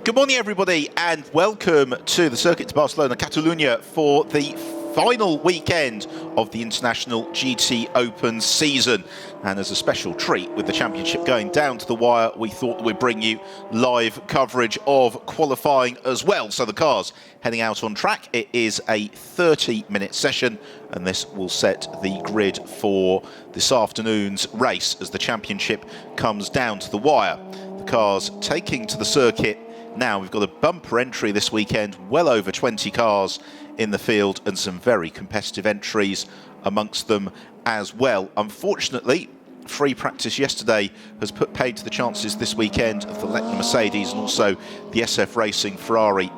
Good morning, everybody, and welcome to the Circuit to Barcelona, Catalunya, for the final weekend of the international GTOpen season. And as a special treat, with the championship going down to the wire, we thought we'd bring you live coverage of qualifying as well. So the cars heading out on track. It is a 30-minute session, and this will set the grid for this afternoon's race as the championship comes down to the wire. The cars taking to the circuit. Now we've got a bumper entry this weekend, well over 20 cars in the field and some very competitive entries amongst them as well. Unfortunately, free practice yesterday has put paid to the chances this weekend of the Leckner Mercedes and also the SF Racing Ferrari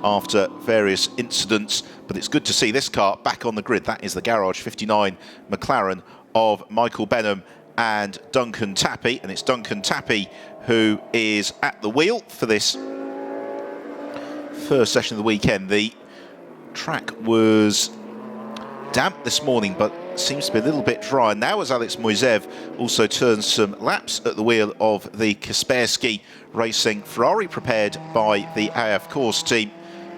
after various incidents. But it's good to see this car back on the grid. That is the Garage 59 McLaren of Michael Benham and Duncan Tappy. And it's Duncan Tappy who is at the wheel for this first session of the weekend. The track was damp this morning, but seems to be a little bit dry. Now as Alex Moiseev also turns some laps at the wheel of the Kaspersky Racing Ferrari, prepared by the AF Course team.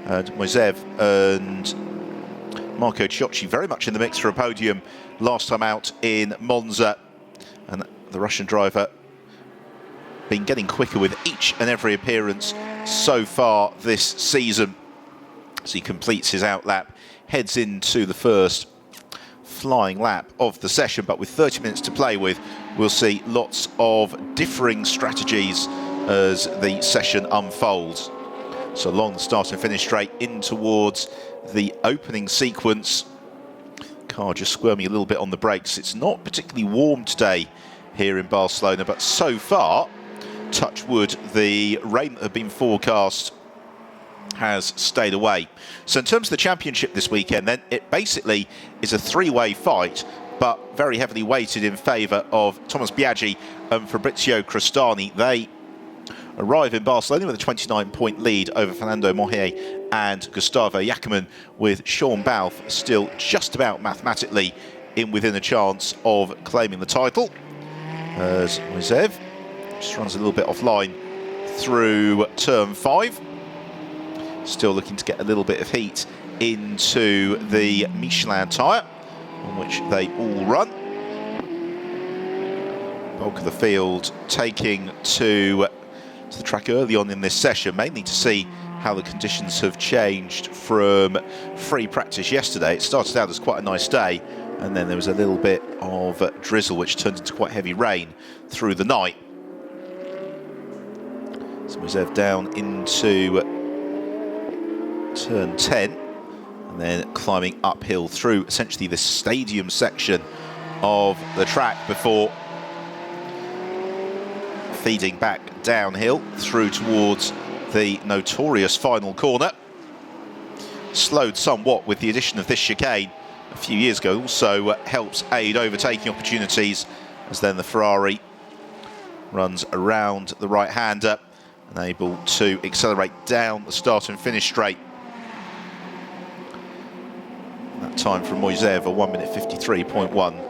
And Moiseev and Marco Ciocci very much in the mix for a podium last time out in Monza. And the Russian driver been getting quicker with each and every appearance so far this season. As he completes his outlap, heads into the first flying lap of the session. But with 30 minutes to play with, we'll see lots of differing strategies as the session unfolds. So along the start and finish straight in towards the opening sequence. Car just squirming a little bit on the brakes. It's not particularly warm today here in Barcelona, but so far, touch wood, the rain that had been forecast has stayed away. So in terms of the championship this weekend, then it basically is a three-way fight, but very heavily weighted in favour of Thomas Biaggi and Fabrizio Crostani. They arrive in Barcelona with a 29-point lead over Fernando Mohe and Gustavo Jacquemin, with Sean Balfe still just about mathematically within a chance of claiming the title. As Moiseev just runs a little bit offline through turn 5. Still looking to get a little bit of heat into the Michelin tyre, on which they all run. Bulk of the field taking to the track early on in this session, mainly to see how the conditions have changed from free practice yesterday. It started out as quite a nice day, and then there was a little bit of drizzle, which turned into quite heavy rain through the night. So Moiseev down into turn 10, and then climbing uphill through essentially the stadium section of the track before feeding back downhill through towards the notorious final corner. Slowed somewhat with the addition of this chicane a few years ago, also helps aid overtaking opportunities, as then the Ferrari runs around the right-hander and able to accelerate down the start and finish straight. That time from Moiseev, a 1:53.1.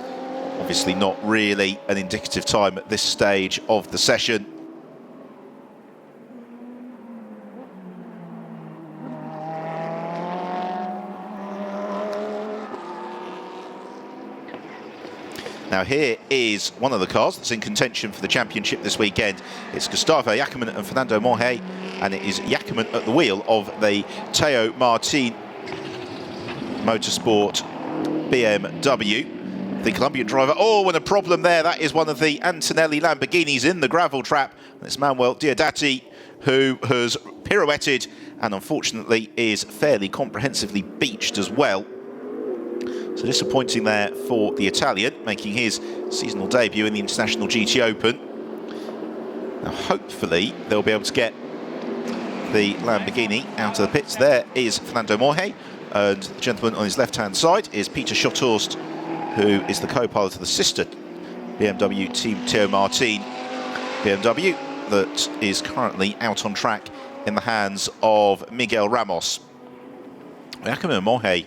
Obviously not really an indicative time at this stage of the session. Now here is one of the cars that's in contention for the championship this weekend. It's Gustavo Jacquemin and Fernando Mohe, and it is Jacquemin at the wheel of the Teo Martin Motorsport BMW. The Colombian driver, and a problem there. That is one of the Antonelli Lamborghinis in the gravel trap. It's Manuel Diodati, who has pirouetted and unfortunately is fairly comprehensively beached as well. So disappointing there for the Italian, making his seasonal debut in the International GTOpen. Now hopefully they'll be able to get the Lamborghini out of the pits. There is Fernando Mohe, and the gentleman on his left-hand side is Peter Schotthorst, who is the co-pilot of the sister BMW team Teo Martin BMW, that is currently out on track in the hands of Miguel Ramos. Jacquemin and Mohe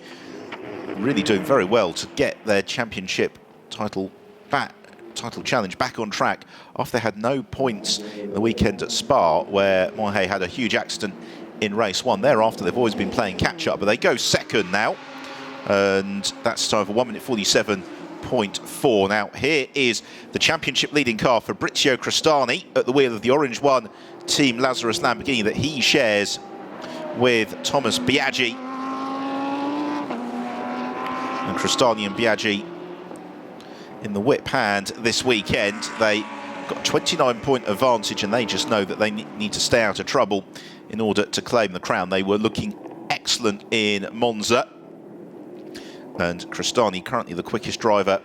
really doing very well to get their championship title back title challenge back on track after they had no points in the weekend at Spa, where Mohe had a huge accident in race 1. Thereafter, they've always been playing catch-up, but they go second now, and that's time for 1 minute 47.4. Now, here is the championship leading car, Fabrizio Crestani, at the wheel of the orange one, Team Lazarus Lamborghini, that he shares with Thomas Biaggi. And Crestani and Biaggi in the whip hand this weekend. They got a 29-point advantage, and they just know that they need to stay out of trouble in order to claim the crown. They were looking excellent in Monza, and Crestani currently the quickest driver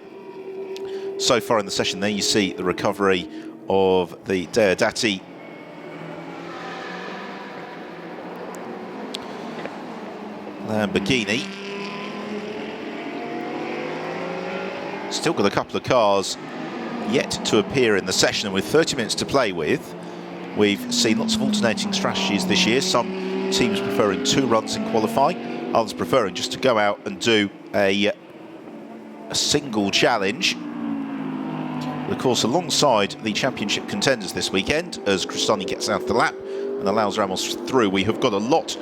so far in the session. There you see the recovery of the Deodati Lamborghini. Still got a couple of cars yet to appear in the session, and with 30 minutes to play with, we've seen lots of alternating strategies this year. Some teams preferring 2 runs in qualifying, others preferring just to go out and do a single challenge. Of course, alongside the championship contenders this weekend, as Crestani gets out of the lap and allows Ramos through, we have got a lot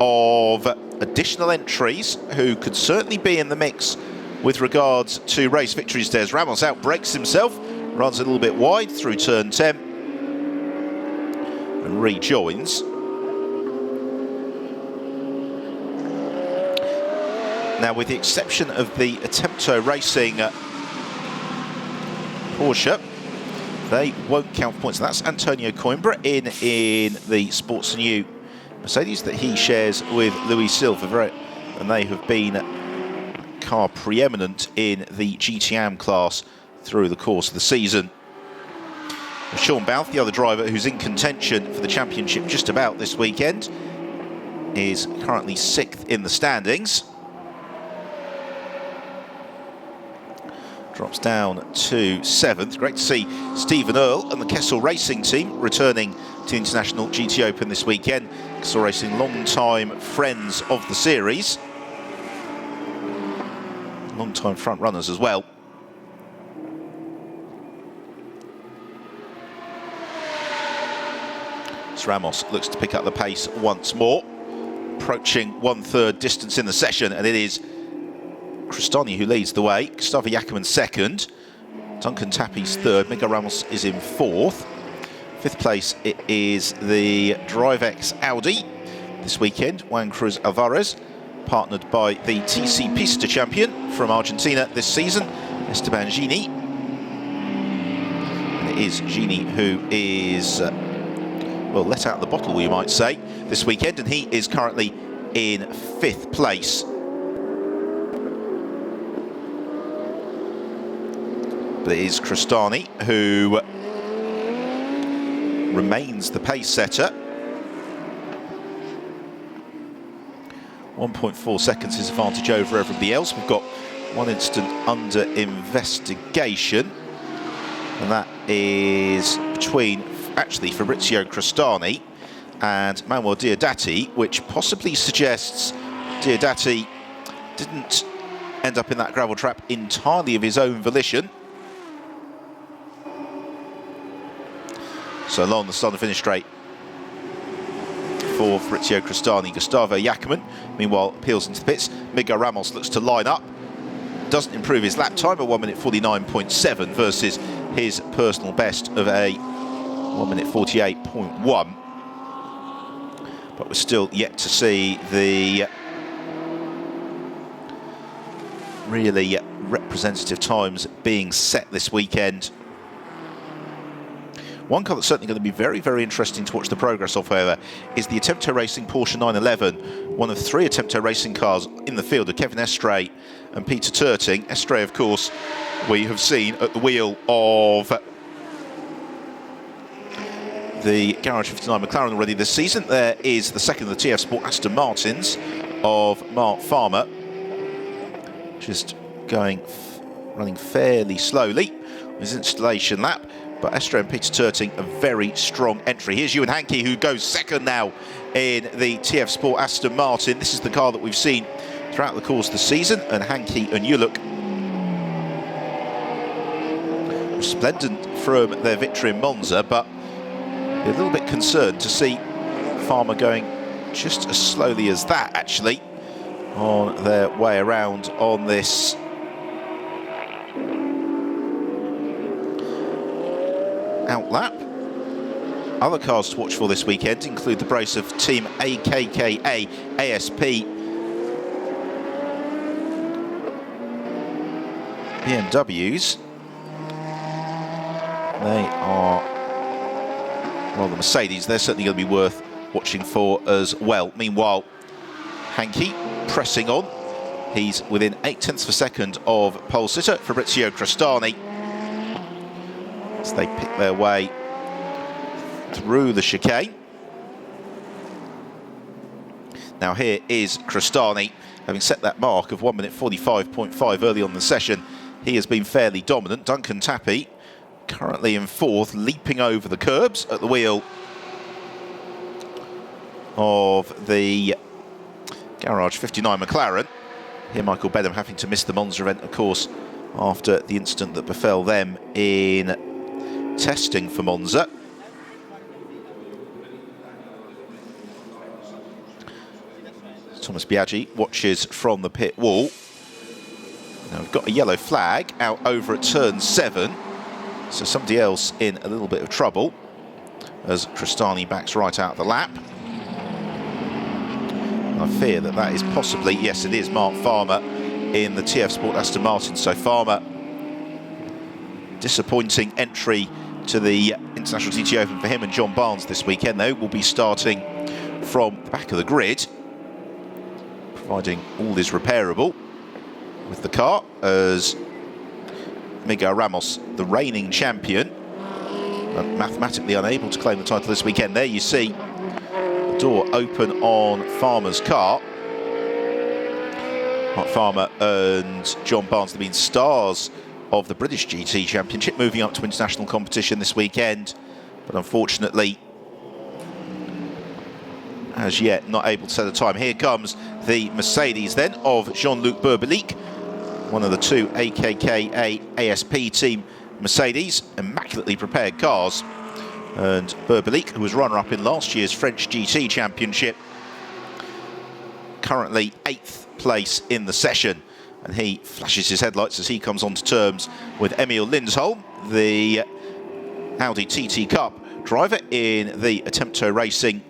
of additional entries who could certainly be in the mix with regards to race victories. There's Ramos out, breaks himself, runs a little bit wide through turn 10 and rejoins. Now, with the exception of the Attempto Racing Porsche, they won't count for points. And that's Antonio Coimbra in the Sports New Mercedes that he shares with Luis Silva, and they have been car preeminent in the GTOpen class through the course of the season. Sean Bouth, the other driver who's in contention for the championship just about this weekend, is currently 6th in the standings. Drops down to 7th. Great to see Stephen Earle and the Kessel Racing team returning to the International GTOpen this weekend. Kessel Racing, long-time friends of the series. Long-time front runners as well. Ramos looks to pick up the pace once more, approaching 1/3 distance in the session, and it is Crestani who leads the way. Gustavo Yakiman 2nd, Duncan Tapi's 3rd, Miguel Ramos is in 4th. 5th place, it is the DriveX Audi this weekend, Juan Cruz Alvarez, partnered by the TC Pista champion from Argentina this season, Esteban Gini. And it is Gini who is, well, let out of the bottle, you might say, this weekend, and he is currently in 5th place. But it is Crestani who remains the pace setter. 1.4 seconds his advantage over everybody else. We've got one incident under investigation, and that is between actually Fabrizio Crestani and Manuel Deodati, which possibly suggests Deodati didn't end up in that gravel trap entirely of his own volition. So along the start and finish straight for Fabrizio Crestani. Gustavo Yakiman, meanwhile, peels into the pits. Miguel Ramos looks to line up. Doesn't improve his lap time at 1 minute 49.7 versus his personal best of a 1 minute 48.1. But we're still yet to see the really representative times being set this weekend. One car that's certainly going to be very, very interesting to watch the progress of, however, is the Attempto Racing Porsche 911, one of 3 Attempto Racing cars in the field of Kevin Estre and Peter Terting. Estre, of course, we have seen at the wheel of the Garage 59 McLaren already this season. There is the second of the TF Sport Aston Martins of Mark Farmer, just running fairly slowly with his installation lap. But Estre and Peter Terting, a very strong entry. Here's Ewan Hankey, who goes second now in the TF Sport Aston Martin. This is the car that we've seen throughout the course of the season, and Hankey and Uluk resplendent from their victory in Monza, but a little bit concerned to see Farmer going just as slowly as that, actually, on their way around on this outlap. Other cars to watch for this weekend include the brace of Team AKKA ASP BMWs. They are, well, the Mercedes, they're certainly going to be worth watching for as well. Meanwhile, Hankey pressing on. He's within 0.8 of a second of pole sitter Fabrizio Crostani as they pick their way through the chicane. Now here is Crostani, having set that mark of 1 minute 45.5 early on the session. He has been fairly dominant. Duncan Tappy currently in fourth, leaping over the curbs at the wheel of the Garage 59 McLaren. Here Michael Benham having to miss the Monza event, of course, after the incident that befell them in testing for Monza. Thomas Biaggi watches from the pit wall. Now we've got a yellow flag out over at turn 7, so somebody else in a little bit of trouble as Crostani backs right out of the lap. I fear that that is possibly, yes it is, Mark Farmer in the TF Sport Aston Martin. So Farmer, disappointing entry to the International GTOpen for him and John Barnes this weekend, though. Will be starting from the back of the grid, providing all is repairable with the car, as Miguel Ramos, the reigning champion, mathematically unable to claim the title this weekend. There you see the door open on Farmer's car. Mark Farmer and John Barnes have been stars of the British GT Championship, moving up to international competition this weekend, but unfortunately as yet not able to set a time. Here comes the Mercedes then of Jean-Luc Bourbelique, one of the two AKKA ASP team Mercedes, immaculately prepared cars. And Bourbelique, who was runner-up in last year's French GT Championship, currently 8th place in the session. And he flashes his headlights as he comes onto terms with Emil Lindholm, the Audi TT Cup driver in the Attempto Racing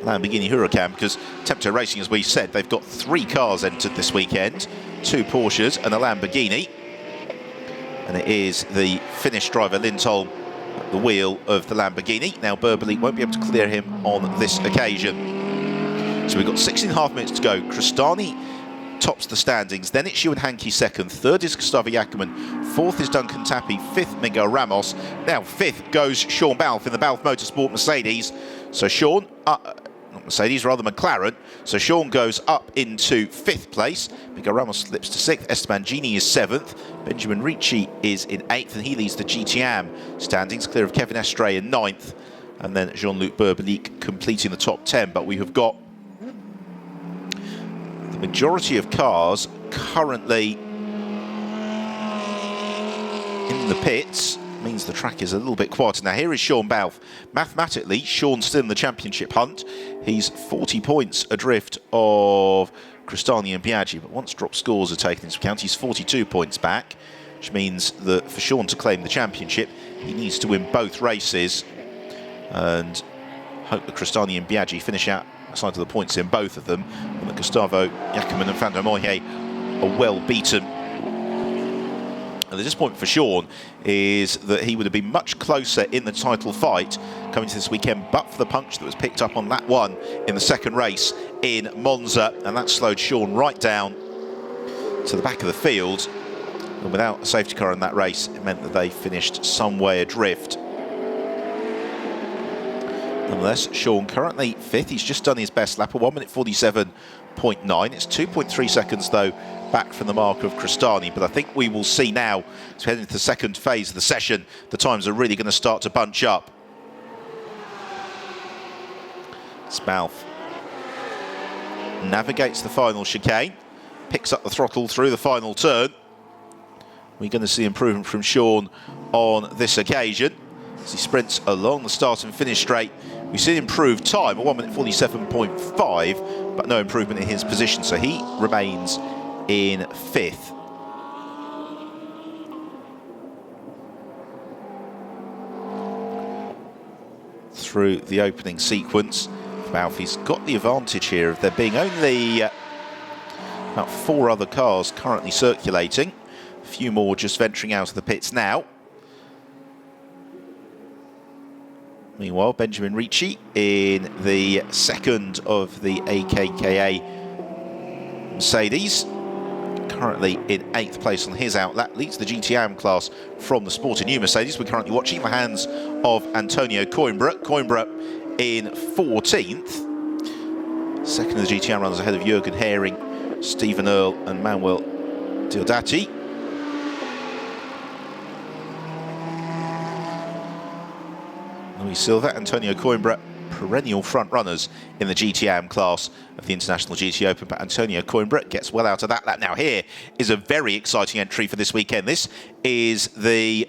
Lamborghini Huracan, because Attempto Racing, as we said, they've got 3 cars entered this weekend, 2 Porsches and a Lamborghini. And it is the Finnish driver Lindholm at the wheel of the Lamborghini. Now Bourbelique won't be able to clear him on this occasion. So we've got 16.5 minutes to go. Crostani tops the standings, then it's Ewan Hankey second, third is Gustavo Jackerman, fourth is Duncan Tappy, fifth Miguel Ramos. Now fifth goes Sean Balfe in the Balfe Motorsport Mercedes. So Sean, not Mercedes, rather McLaren. So Sean goes up into 5th place. Miguel Ramos slips to 6th. Esteban Gini is 7th. Benjamin Ricci is in 8th, and he leads the GTAM standings, clear of Kevin Estre in 9th. And then Jean-Luc Bourbelique completing the top 10. But we have got the majority of cars currently in the pits. Means the track is a little bit quieter. Now here is Sean Balfe. Mathematically, Sean's still in the championship hunt. He's 40 points adrift of Crostani and Biaggi, but once drop scores are taken into account, he's 42 points back, which means that for Sean to claim the championship, he needs to win both races and hope that Crostani and Biaggi finish out side of the points in both of them, and that Gustavo Jackerman and Fernando Moye are well beaten. And the disappointment for Sean is that he would have been much closer in the title fight coming to this weekend, but for the puncture that was picked up on lap 1 in the second race in Monza, and that slowed Sean right down to the back of the field. And without a safety car in that race, it meant that they finished some way adrift. Nonetheless, Sean currently 5th. He's just done his best lap, a 1 minute 47.9. It's 2.3 seconds, though, back from the mark of Crostani. But I think we will see now, as we head into the second phase of the session, the times are really going to start to bunch up. Balfe navigates the final chicane, picks up the throttle through the final turn, we're going to see improvement from Sean on this occasion. As he sprints along the start and finish straight, we see improved time, a 1 minute 47.5, but no improvement in his position, so he remains in 5th. Through the opening sequence, Balfi's got the advantage here of there being only about 4 other cars currently circulating. A few more just venturing out of the pits now. Meanwhile, Benjamin Ricci in the 2nd of the AKKA Mercedes, currently in 8th place on his outlap, leads the GTOpen class from the Sporting New Mercedes. We're currently watching the hands of Antonio Coimbra. Coimbra in 14th. 2nd of the GTOpen runners ahead of Jürgen Hering, Stephen Earle and Manuel Diodati. Luis Silva, Antonio Coimbra, perennial front runners in the GTOpen class of the International GTOpen, but Antonio Coimbra gets well out of that lap. Now here is a very exciting entry for this weekend. This is the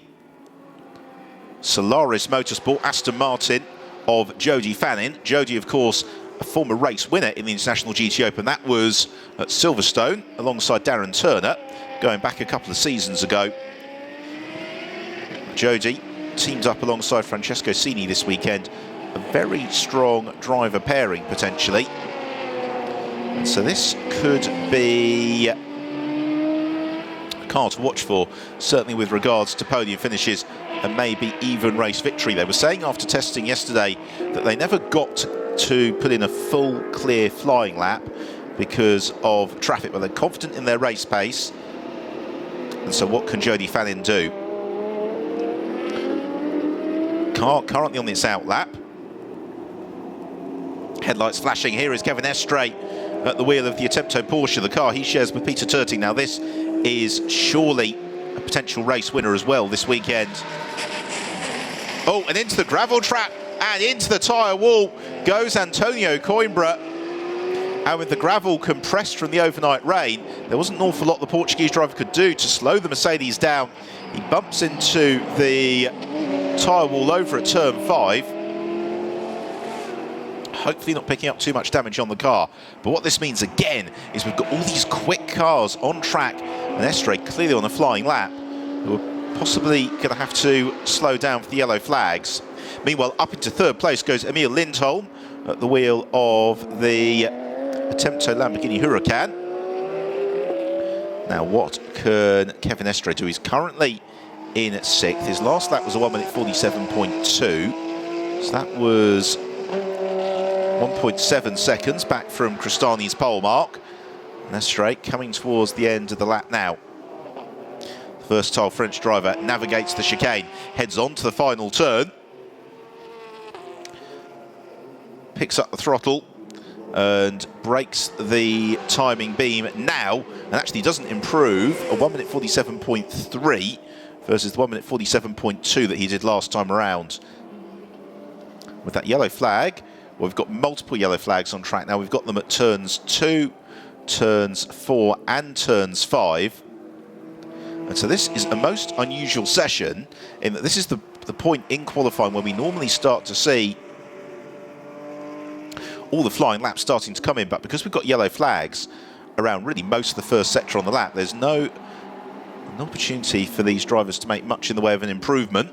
Solaris Motorsport Aston Martin of Jody Fannin. Jody, of course, a former race winner in the International GTOpen. That was at Silverstone alongside Darren Turner going back a couple of seasons ago. Jody teamed up alongside Francesco Cini this weekend. A very strong driver pairing, potentially. And so this could be a car to watch for, certainly with regards to podium finishes and maybe even race victory. They were saying after testing yesterday that they never got to put in a full, clear flying lap because of traffic, but they're confident in their race pace. And so what can Jody Fannin do? Car currently on its outlap. Headlights flashing. Here is Kevin Estre at the wheel of the Attempto Porsche, the car he shares with Peter Turting. Now this is surely a potential race winner as well this weekend. Oh, and into the gravel trap and into the tyre wall goes Antonio Coimbra. And with the gravel compressed from the overnight rain, there wasn't an awful lot the Portuguese driver could do to slow the Mercedes down. He bumps into the tyre wall over at turn 5. Hopefully not picking up too much damage on the car. But what this means again is we've got all these quick cars on track, and Estre clearly on a flying lap, who are possibly going to have to slow down for the yellow flags. Meanwhile, up into 3rd place goes Emil Lindholm at the wheel of the Attempto Lamborghini Huracan. Now what can Kevin Estre do? He's currently in 6th. His last lap was a 1 minute 47.2. So that was 1.7 seconds back from Cristani's pole mark. And Estre coming towards the end of the lap now. The versatile French driver navigates the chicane, heads on to the final turn, picks up the throttle and breaks the timing beam now, and actually doesn't improve. A 1 minute 47.3 versus the 1 minute 47.2 that he did last time around. With that yellow flag, well, we've got multiple yellow flags on track now. We've got them at turns 2, turns 4 and turns 5. And so this is a most unusual session in that this is the point in qualifying when we normally start to see all the flying laps starting to come in, but because we've got yellow flags around really most of the first sector on the lap, there's no opportunity for these drivers to make much in the way of an improvement.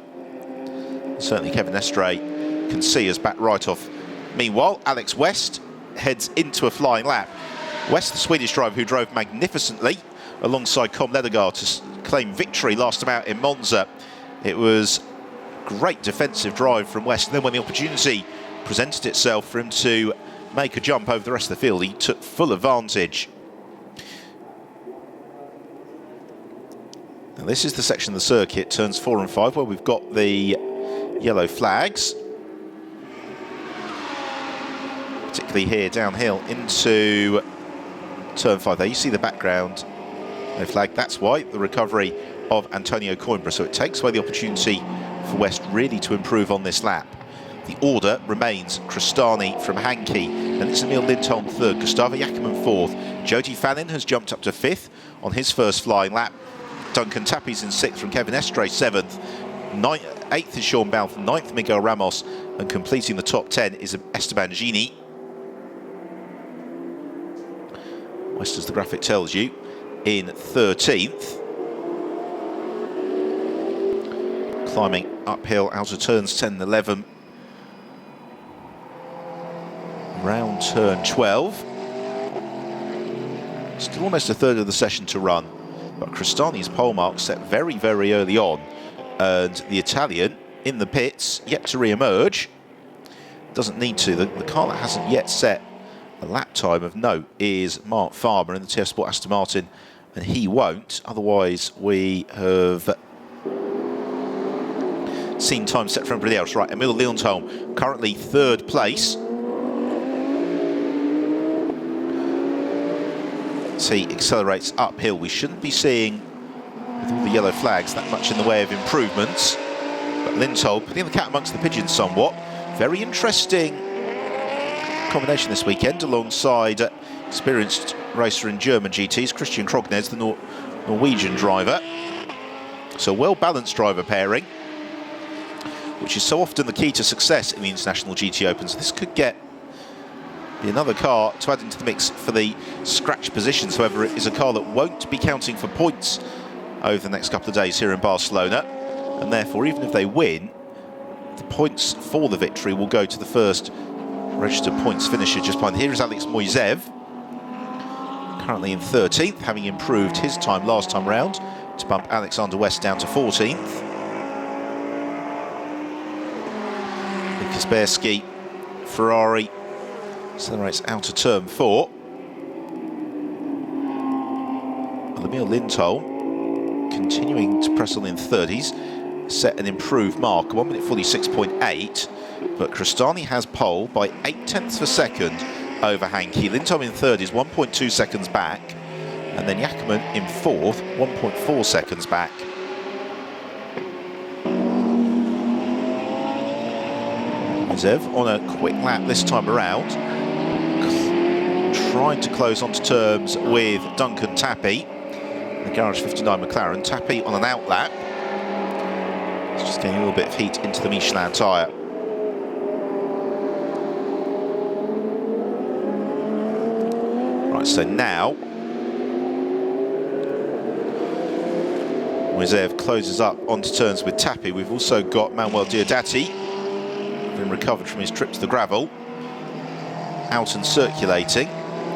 Certainly Kevin Estre can see us back right off. Meanwhile, Alex West heads into a flying lap. West, the Swedish driver who drove magnificently alongside Com Ledegaard to claim victory last time out in Monza. It was great defensive drive from West, and then when the opportunity presented itself for him to make a jump over the rest of the field, he took full advantage. Now this is the section of the circuit, turns 4 and 5, where we've got the yellow flags. Particularly here downhill into turn 5 there. You see the background, no flag. That's why the recovery of Antonio Coimbra. So it takes away the opportunity for West really to improve on this lap. The order remains Cristani from Hankey, and it's Emil Lindholm 3rd, Gustavo Jacobman 4th. Jody Fannin has jumped up to 5th on his first flying lap. Duncan Tapi's in 6th from Kevin Estre 7th. 8th is Sean Balfe, 9th Miguel Ramos, and completing the top 10 is Esteban Gini. West, as the graphic tells you, in 13th. Climbing uphill out of turns 10 and 11. Round turn 12. Still almost a third of the session to run, but Cristani's pole mark set very, very early on, and the Italian in the pits, yet to re-emerge. Doesn't need to. The car that hasn't yet set a lap time of note is Mark Farmer in the TF Sport Aston Martin, and he won't. Otherwise, we have seen time set for everybody else. Right, Emil Lindholm, currently 3rd place. As he accelerates uphill, we shouldn't be seeing, with all the yellow flags, that much in the way of improvements. But Lindholm putting the cat amongst the pigeons somewhat. Very interesting combination this weekend, alongside experienced racer in German GTs, Christian Krognes, the Norwegian driver. So well-balanced driver pairing, which is so often the key to success in the International GT Open. So this could be another car to add into the mix for the scratch positions. However, it is a car that won't be counting for points over the next couple of days here in Barcelona, and therefore, even if they win, the points for the victory will go to the first registered points finisher just behind. Here is Alex Moiseev, currently in 13th, having improved his time last time round to bump Alexander West down to 14th. Kaspersky, Ferrari, accelerates out of turn 4. Emil Lindholm continuing to press on in 30s, set an improved mark, 1 minute 46.8, but Cristani has pole by 0.8 of a second over Hankey. Lindholm in 3rd is 1.2 seconds back, and then Jackman in 4th, 1.4 seconds back. Moiseev on a quick lap this time around, trying to close onto terms with Duncan Tapi, the Garage 59 McLaren. Tapi on an out lap. It's just getting a little bit of heat into the Michelin tyre. Right, so now Moiseev closes up onto turns with Tapi. We've also got Manuel Diodati, having recovered from his trip to the gravel, out and circulating.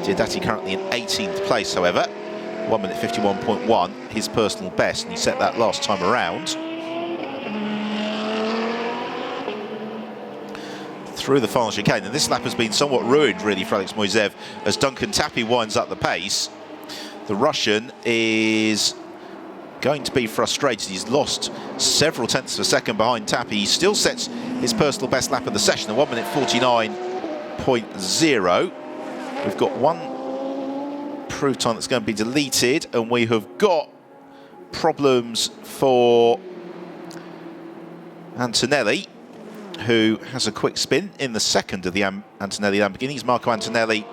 Diodati currently in 18th place, however. 1 minute 51.1, his personal best, and he set that last time around. Through the final chicane, and this lap has been somewhat ruined, really, for Alex Moiseev as Duncan Tapi winds up the pace. The Russian is going to be frustrated. He's lost several tenths of a second behind Tapi. He still sets his personal best lap of the session, a 1 minute 49.0. We've got one proof time that's going to be deleted, and we have got problems for Antonelli, who has a quick spin in the second of the Antonelli Lamborghinis. Marco Antonelli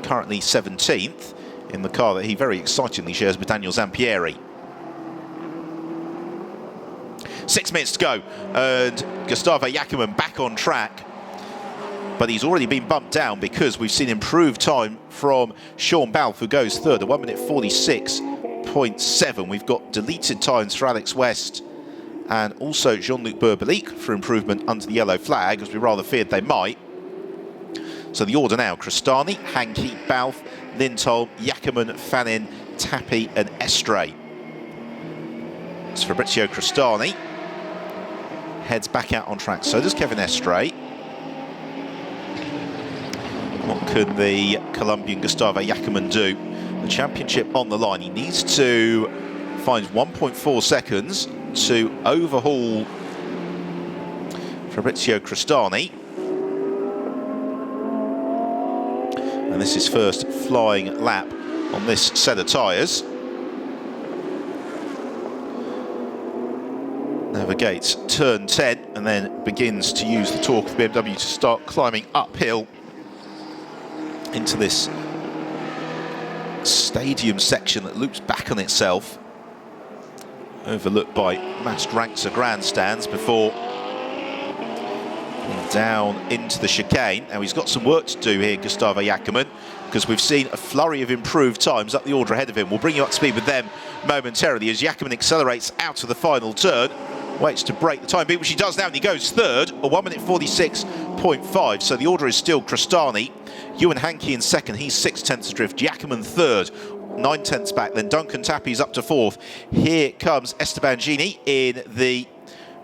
currently 17th in the car that he very excitingly shares with Daniel Zampieri. 6 minutes to go, and Gustavo Jackman back on track, but he's already been bumped down because we've seen improved time from Sean Balfe, who goes 3rd, a 1 minute 46.7. We've got deleted times for Alex West and also Jean-Luc Burbelique for improvement under the yellow flag, as we rather feared they might. So the order now: Cristani, Hankey, Balfe, Lindholm, Jackman, Fanin, Tapi and Estre. As Fabrizio Cristani heads back out on track, so does Kevin Estre. What can the Colombian Gustavo Jackman do? The championship on the line. He needs to find 1.4 seconds to overhaul Fabrizio Cristani. And this is first flying lap on this set of tyres. Navigates turn 10 and then begins to use the torque of the BMW to start climbing uphill into this stadium section that loops back on itself. overlooked by massed ranks of grandstands before down into the chicane. Now he's got some work to do here, Gustavo Jacquemin, because we've seen a flurry of improved times up the order ahead of him. We'll bring you up to speed with them momentarily as Jacquemin accelerates out of the final turn, waits to break the time beat, which he does now, and he goes third, a 1 minute 46.5. So the order is still Crestani, Ewan Hankey in second, he's 6/10 adrift, Jacquemin third, 9/10 back, then Duncan Tappy's up to fourth. Here comes Esteban Gini in the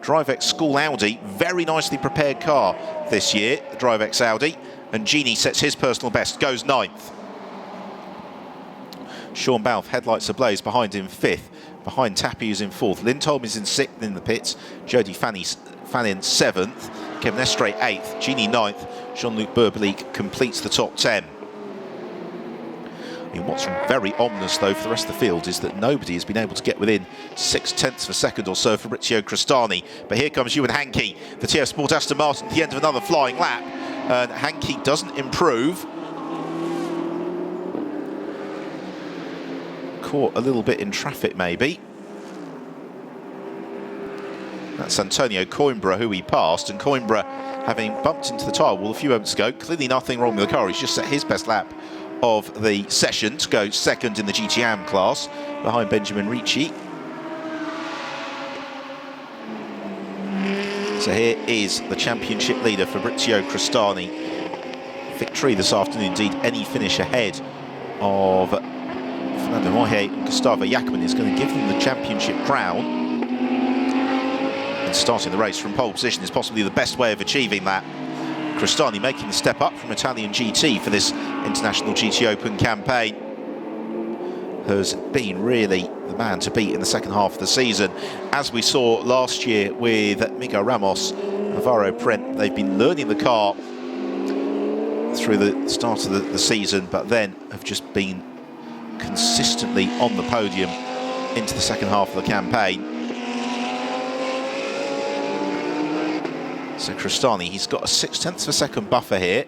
DriveX School Audi, very nicely prepared car this year, the DriveX Audi, and Gini sets his personal best, goes 9th. Sean Balfe, headlights ablaze, behind him 5th. Behind Tappy, who's in 4th. Lindholm is in 6th in the pits. Jody Fannin 7th. Kevin Estre 8th. Gini 9th. Jean-Luc Burbelique completes the top 10. I mean, what's very ominous, though, for the rest of the field is that nobody has been able to get within 6/10 of a second or so for Fabrizio Crestani. But here comes Ewan Hankey, the TF Sport Aston Martin, at the end of another flying lap. And Hankey doesn't improve. Caught a little bit in traffic, maybe. That's Antonio Coimbra, who he passed. And Coimbra, having bumped into the tyre wall a few moments ago, clearly nothing wrong with the car. He's just set his best lap of the session to go second in the GTOpen class behind Benjamin Ricci. So here is the championship leader, Fabrizio Crestani. Victory this afternoon, indeed any finish ahead of Fernando Moje and Gustavo Jacquemin is going to give them the championship crown. And starting the race from pole position is possibly the best way of achieving that. Crestani making the step up from Italian GT for this International GTOpen campaign has been really the man to beat in the second half of the season. As we saw last year with Miguel Ramos, Navarro Prent, they've been learning the car through the start of the season, but then have just been consistently on the podium into the second half of the campaign. So Crestani, he's got a 6/10 of a second buffer here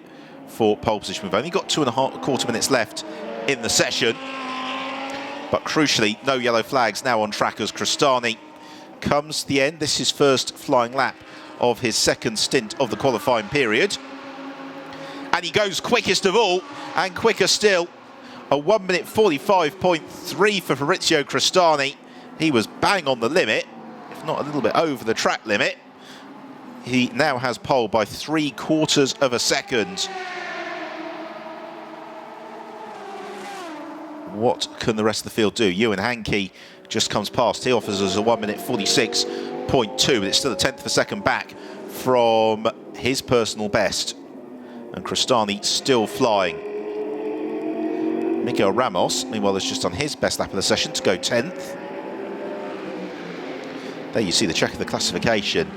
for pole position. We've only got 2.25 minutes left in the session. But crucially, no yellow flags now on track as Crestani comes to the end. This is his first flying lap of his second stint of the qualifying period. And he goes quickest of all, and quicker still. A 1 minute 45.3 for Fabrizio Crestani. He was bang on the limit, if not a little bit over the track limit. He now has pole by 3/4 of a second. What can the rest of the field do? Ewan Hankey just comes past. He offers us a 1 minute 46.2, but it's still a 1/10 of a second back from his personal best. And Crestani still flying. Miguel Ramos, meanwhile, has just done his best lap of the session to go 10th. There you see the check of the classification.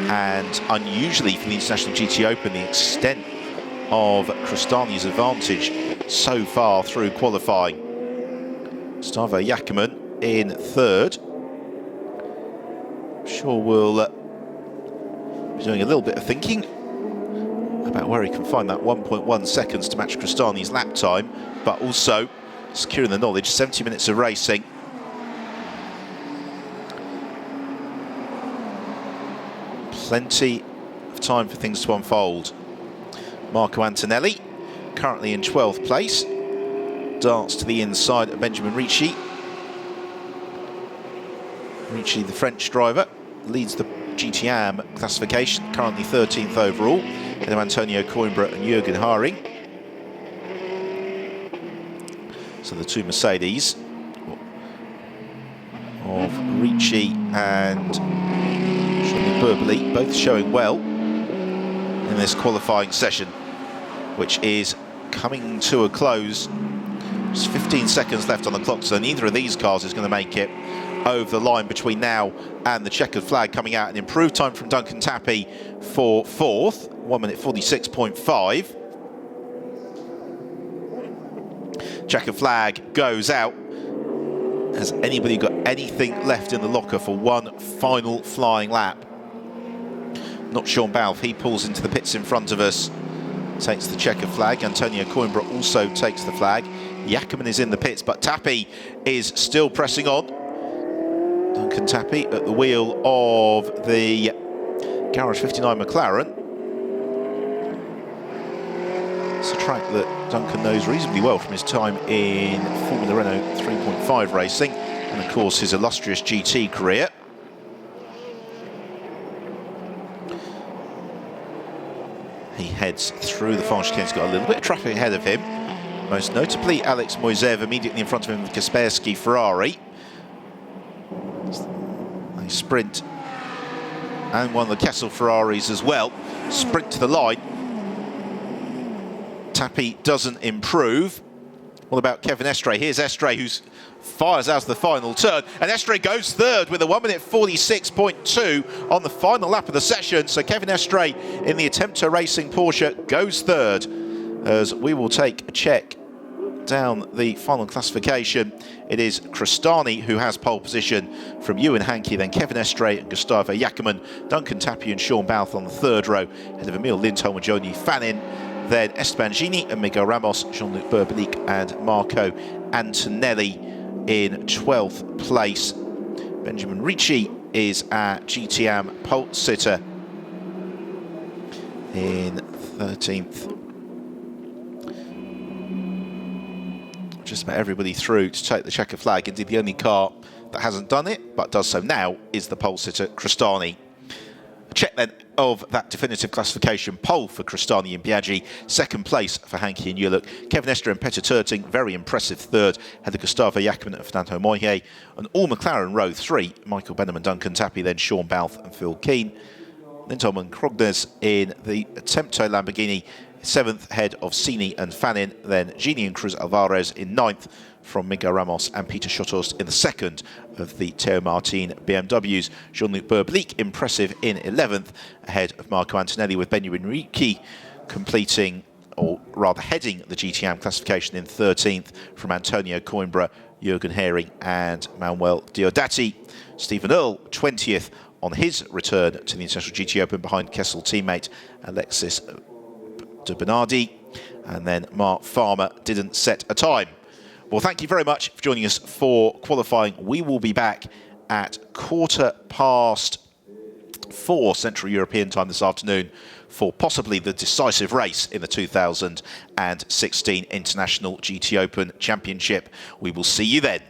And unusually for the International GTOpen, the extent of Crestani's advantage so far through qualifying. Gustavo Jacquemin in third. I'm sure we'll be doing a little bit of thinking about where he can find that 1.1 seconds to match Crestani's lap time, but also securing the knowledge, 70 minutes of racing. Plenty of time for things to unfold. Marco Antonelli, currently in 12th place, darts to the inside of Benjamin Ricci. Ricci, the French driver, leads the GTOpen classification, currently 13th overall, ahead of Antonio Coimbra and Jürgen Haring. So the two Mercedes of Ricci and Burbeli, both showing well in this qualifying session, which is coming to a close. Just 15 seconds left on the clock, so neither of these cars is going to make it over the line between now and the checkered flag coming out. An improved time from Duncan Tappy for 4th, 1 minute 46.5. Checkered flag goes out. Has anybody got anything left in the locker for one final flying lap? Not Sean Balfe, he pulls into the pits in front of us, takes the checkered flag. Antonio Coimbra also takes the flag. Jacquemin is in the pits, but Tappy is still pressing on. Duncan Tappy at the wheel of the Garage 59 McLaren. It's a track that Duncan knows reasonably well from his time in Formula Renault 3.5 racing and, of course, his illustrious GT career. He heads through the final chicane. He's got a little bit of traffic ahead of him. Most notably, Alex Moisev immediately in front of him, the Kaspersky Ferrari. They sprint, and one of the Kessel Ferraris as well. Sprint to the line. Tappy doesn't improve. What about Kevin Estre? Here's Estre, who fires out of the final turn, and Estre goes third with a 1:46.2 on the final lap of the session. So Kevin Estre in the Attempto Racing Porsche goes third, as we will take a check down the final classification. It is Crestani who has pole position from Ewan Hankey, then Kevin Estre and Gustavo Jackermann, Duncan Tappy and Sean Bouth on the third row, ahead of Emil Lindholm and Joni Fannin, then Esteban Gini and Miguel Ramos, Jean-Luc Burbelique and Marco Antonelli in 12th place. Benjamin Ricci is our GTAM pole sitter in 13th. Just about everybody through to take the checker flag. Indeed, the only car that hasn't done it, but does so now, is the pole sitter Crestani. A check then of that definitive classification pole for Crestani and Biaggi. Second place for Hankey and Uluk. Kevin Estre and Petter Turting, very impressive third. Had the Gustavo Jackermann and Fernando Moye. And all McLaren row 3, Michael Benham and Duncan Tappy, then Sean Bouth and Phil Keane. Lindholm and Krognes in the Attempto Lamborghini, 7th, head of Sini and Fannin, then Gini and Cruz Alvarez in 9th from Miguel Ramos and Peter Schotthorst in the 2nd of the Theo Martin BMWs. Jean-Luc Burbelique impressive in 11th, ahead of Marco Antonelli, with Benjamin Ricci completing, or rather heading, the GTAM classification in 13th from Antonio Coimbra, Jürgen Hering and Manuel Diodati. Stephen Earle 20th on his return to the International GTOpen behind Kessel teammate Alexis de Bernardi, and then Mark Farmer didn't set a time. Well, thank you very much for joining us for qualifying. We will be back at 4:15 Central European time this afternoon for possibly the decisive race in the 2016 International GTOpen Championship. We will see you then.